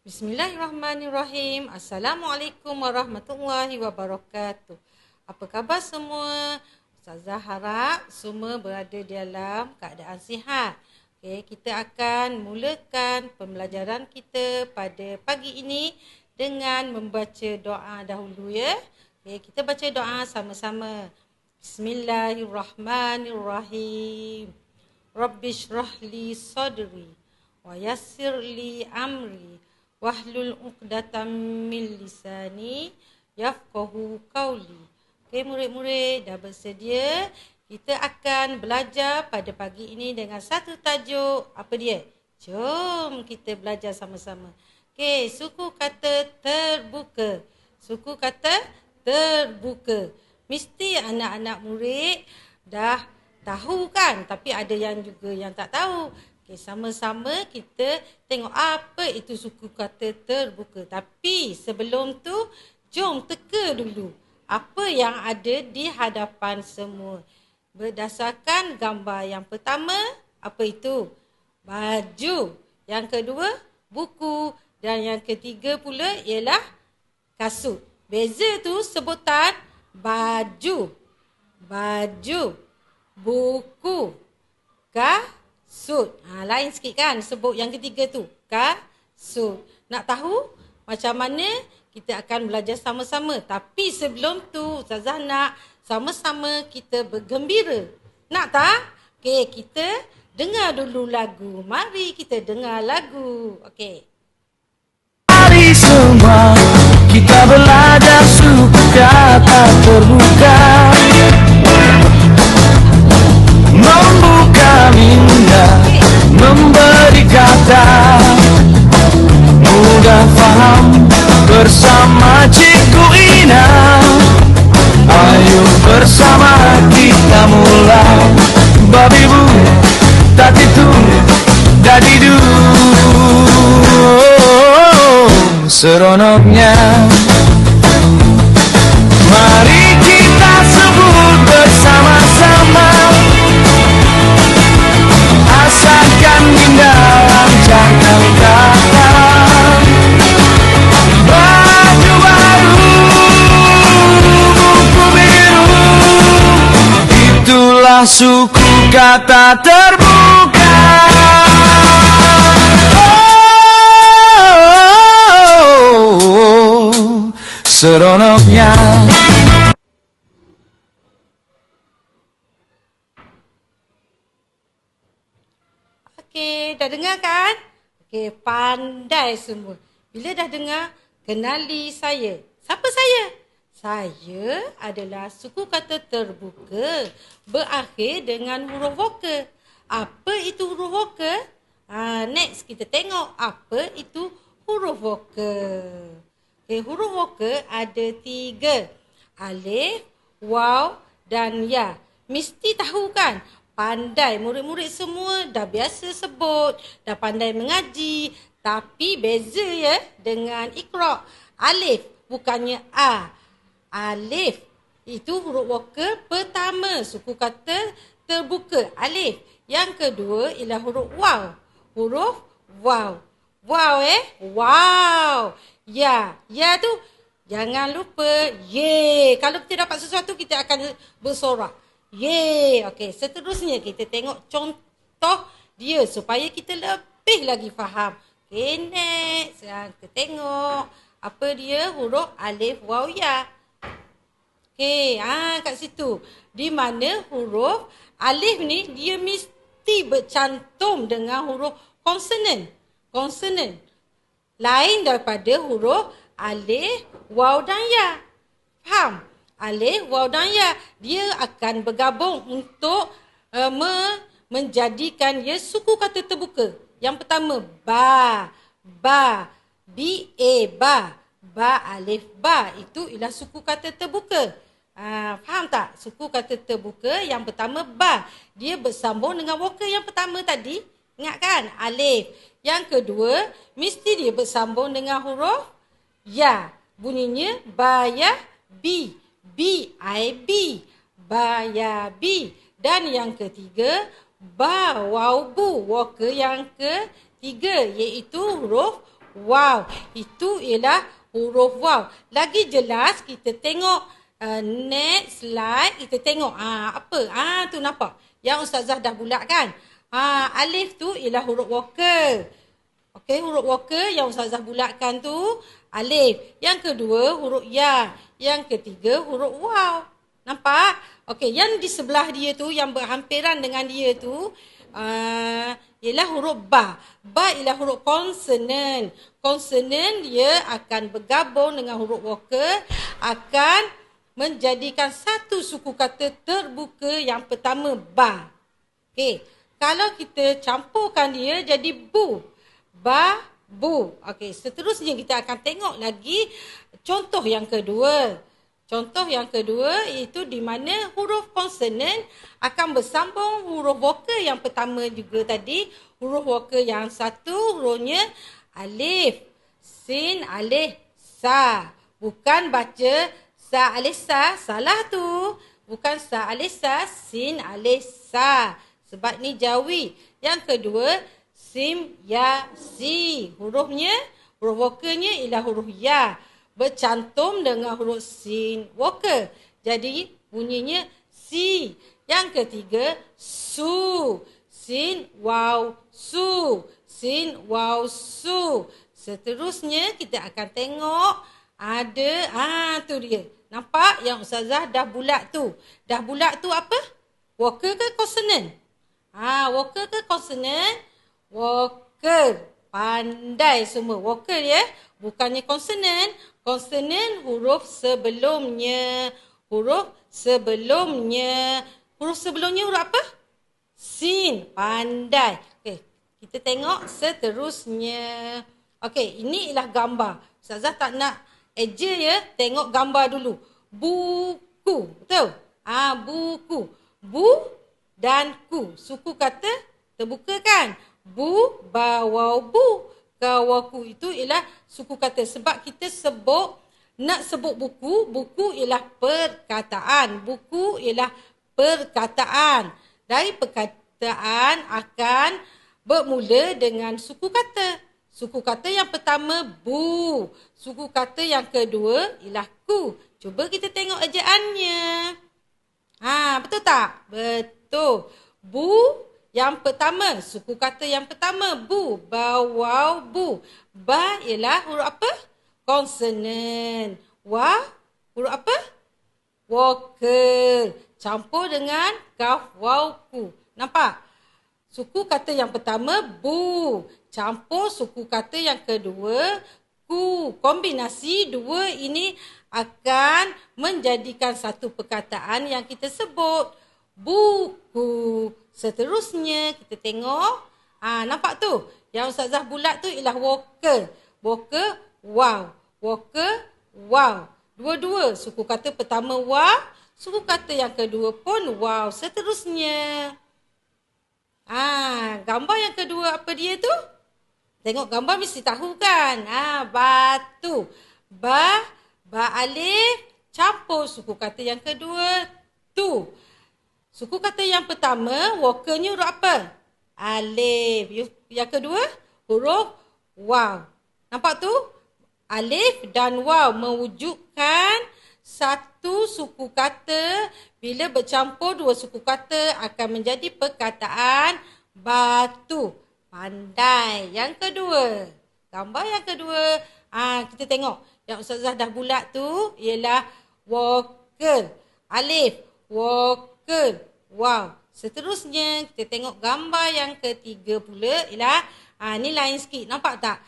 Bismillahirrahmanirrahim. Assalamualaikum warahmatullahi wabarakatuh. Apa khabar semua? Ustazah harap semua berada dalam keadaan sihat. Okay, kita akan mulakan pembelajaran kita pada pagi ini dengan membaca doa dahulu ya. Okay, kita baca doa sama-sama. Bismillahirrahmanirrahim. Rabbishrahli sadri wa yassirli amri wahlul 'uqdatam min lisani yafqahu qawli. Okey murid-murid, dah bersedia? Kita akan belajar pada pagi ini dengan satu tajuk. Apa dia? Jom kita belajar sama-sama. Okey, suku kata terbuka. Suku kata terbuka. Mesti anak-anak murid dah tahu kan? Tapi ada yang juga yang tak tahu. Okay, sama-sama kita tengok apa itu suku kata terbuka. Tapi sebelum tu, jom teka dulu apa yang ada di hadapan semua. Berdasarkan gambar yang pertama, apa itu? Baju. Yang kedua, buku. Dan yang ketiga pula ialah kasut. Beza tu sebutan baju. Baju. Buku. Kasut. Lain sikit kan sebut yang ketiga tu. Kasut. Nak tahu macam mana? Kita akan belajar sama-sama. Tapi sebelum tu Ustazah nak sama-sama kita bergembira. Nak tak? Okey, kita dengar dulu lagu. Mari kita dengar lagu. Okey. Mari semua kita belajar suku kata terbuka. Membuka minda, memberi kata mudah faham bersama Cikgu Ina. Ayo bersama kita mulai. Babi bu, tatitu, dadidu. Seronoknya mari kita sebut bersama-sama. Asalkan indah lancarkan kata. Baju baru, buku biru, itulah suku kata terbuka. Oh, seronoknya. Okey, dah dengar kan? Okey, pandai semua. Bila dah dengar, kenali saya. Siapa saya? Saya adalah suku kata terbuka berakhir dengan huruf vokal. Apa itu huruf vokal? Next kita tengok apa itu huruf vokal. Okay, huruf vokal ada 3. Alif, waw dan ya. Mesti tahu kan? Pandai murid-murid semua dah biasa sebut, dah pandai mengaji. Tapi beza ya dengan Iqra. Alif bukannya A. Alif itu huruf vokal pertama, suku kata terbuka. Alif. Yang kedua ialah huruf waw. Huruf waw. Wow wow. Ya. Ya tu jangan lupa ye. Kalau kita dapat sesuatu kita akan bersorak. Ye. Okey, seterusnya kita tengok contoh dia supaya kita lebih lagi faham. Okey, next. Kita tengok apa dia huruf alif waw ya. Okey, kat situ. Di mana huruf alif ni dia mesti bercantum dengan huruf konsonan. Konsonan. Lain daripada huruf alif, waw dan ya. Faham? Alif, waw dan ya. Dia akan bergabung untuk menjadikan ya suku kata terbuka. Yang pertama, ba. Ba. B-A, ba. Ba, alif, ba. Itu ialah suku kata terbuka. Faham tak? Suku kata terbuka yang pertama, ba. Dia bersambung dengan vokal yang pertama tadi. Ingat kan? Alif. Yang kedua, mesti dia bersambung dengan huruf ya. Bunyinya baya bi. B-I-B. Baya bi. Dan yang ketiga, ba waw bu. Vokal yang ketiga iaitu huruf wow. Itu ialah huruf wow. Lagi jelas kita tengok next slide, kita tengok apa? Tu nampak. Yang Ustazah dah bulatkan. Alif tu ialah huruf vokal. Okey, huruf vokal yang Ustazah bulatkan tu alif. Yang kedua huruf ya. Yang ketiga huruf waw. Nampak? Okey, yang di sebelah dia tu, yang berhampiran dengan dia tu ialah huruf ba. Ba ialah huruf konsonan. Konsonan dia akan bergabung dengan huruf vokal, akan menjadikan satu suku kata terbuka yang pertama ba. Okey, kalau kita campurkan dia jadi bu. Ba, bu. Okey, seterusnya kita akan tengok lagi contoh yang kedua. Contoh yang kedua itu di mana huruf konsonan akan bersambung huruf vokal yang pertama juga tadi. Huruf vokal yang satu hurufnya alif. Sin, alif, sa. Bukan baca sa, alif, sa. Salah tu. Bukan sa, alif, sa. Sin, alif, sa. Sebab ni jawi. Yang kedua, sim, ya, si. Huruf vokalnya ialah huruf ya. Bercantum dengan huruf sin vokal. Jadi bunyinya si. Yang ketiga, su. Sin, waw, su. Sin, waw, su. Seterusnya kita akan tengok ada, tu dia. Nampak yang Ustazah dah bulat tu. Dah bulat tu apa? Vokal ke konsonan? Vokal ke konsonan? Vokal. Pandai semua. Vokal ya. Bukannya konsonan. Konsonan huruf sebelumnya. Huruf sebelumnya. Huruf sebelumnya huruf apa? Sin. Pandai. Okey, kita tengok seterusnya. Okey, ini ialah gambar. Ustazah tak nak eja ya. Tengok gambar dulu. Buku. Betul? Buku. Bu dan ku. Suku kata terbuka kan? Bu, ba, waw, bu. Kawaku itu ialah suku kata. Sebab kita nak sebut buku, buku ialah perkataan. Buku ialah perkataan. Dari perkataan akan bermula dengan suku kata. Suku kata yang pertama, bu. Suku kata yang kedua ialah ku. Cuba kita tengok ejaannya. Betul tak? Betul. Bu yang pertama, suku kata yang pertama, bu. Ba, waw, bu. Ba ialah huruf apa? Konsonan. Wa, huruf apa? Vokal. Campur dengan kaf, waw, ku. Nampak? Suku kata yang pertama, bu. Campur suku kata yang kedua, ku. Kombinasi dua ini akan menjadikan satu perkataan yang kita sebut buku. Seterusnya kita tengok. Nampak tu? Yang Ustazah bulat tu ialah vokal. Vokal, wow. Vokal, wow. Dua-dua. Suku kata pertama, wow. Suku kata yang kedua pun, wow. Seterusnya. Gambar yang kedua apa dia tu? Tengok gambar mesti tahu kan? Batu. Ba alif. Campur suku kata yang kedua, tu. Suku kata yang pertama, vokalnya huruf apa? Alif. Yang kedua, huruf waw. Nampak tu? Alif dan waw mewujudkan satu suku kata. Bila bercampur dua suku kata akan menjadi perkataan batu. Pandai. Yang kedua. Gambar yang kedua. Kita tengok. Yang Ustazah dah bulat tu ialah vokal. Alif. Vokal. Wow. Seterusnya kita tengok gambar yang ketiga pula ialah ni lain sikit. Nampak tak?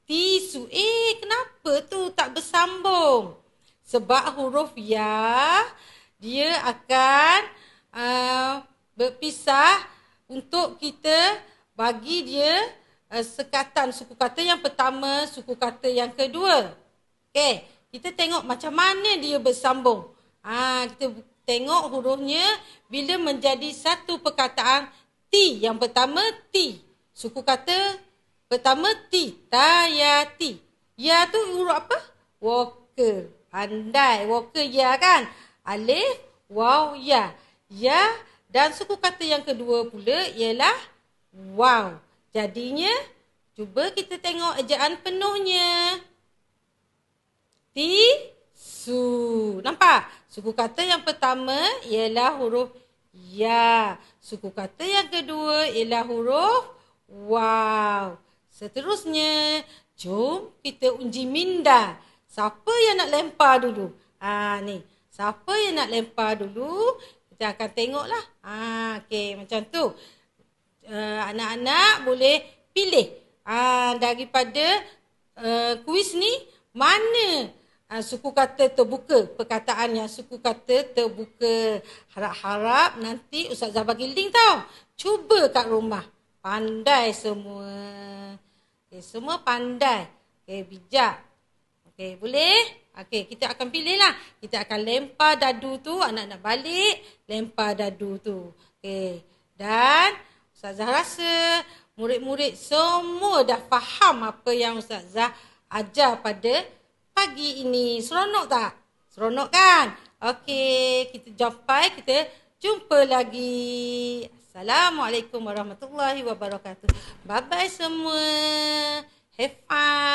Tisu. Kenapa tu tak bersambung? Sebab huruf ya dia akan berpisah untuk kita bagi dia sekatan suku kata yang pertama, suku kata yang kedua. Okey, kita tengok macam mana dia bersambung. Kita tengok hurufnya bila menjadi satu perkataan ti. Yang pertama ti. Suku kata pertama ti. Tayati. Ya tu huruf apa? Vokal. Pandai. Vokal ya kan? Alif, waw, ya. Ya dan suku kata yang kedua pula ialah waw. Jadinya Cuba kita tengok ejaan penuhnya. Tisu. Nampak? Suku kata yang pertama ialah huruf ya. Suku kata yang kedua ialah huruf waw. Seterusnya, jom kita uji minda. Siapa yang nak lempar dulu? Ni. Siapa yang nak lempar dulu? Kita akan tengoklah. Okey, macam tu. Anak-anak boleh pilih daripada kuis ni mana suku kata terbuka. Perkataan yang suku kata terbuka. Harap-harap nanti Ustazah bagi link tau. Cuba kat rumah. Pandai semua. Okay, semua pandai. Okay, bijak. Okay, boleh? Okay, kita akan pilih lah. Kita akan lempar dadu tu. Anak-anak balik. Lempar dadu tu. Okay. Dan Ustazah rasa murid-murid semua dah faham apa yang Ustazah ajar pada pagi ini. Seronok tak? Seronok kan? Okey, kita jumpa. Kita jumpa lagi. Assalamualaikum warahmatullahi wabarakatuh. Bye-bye semua. Have fun.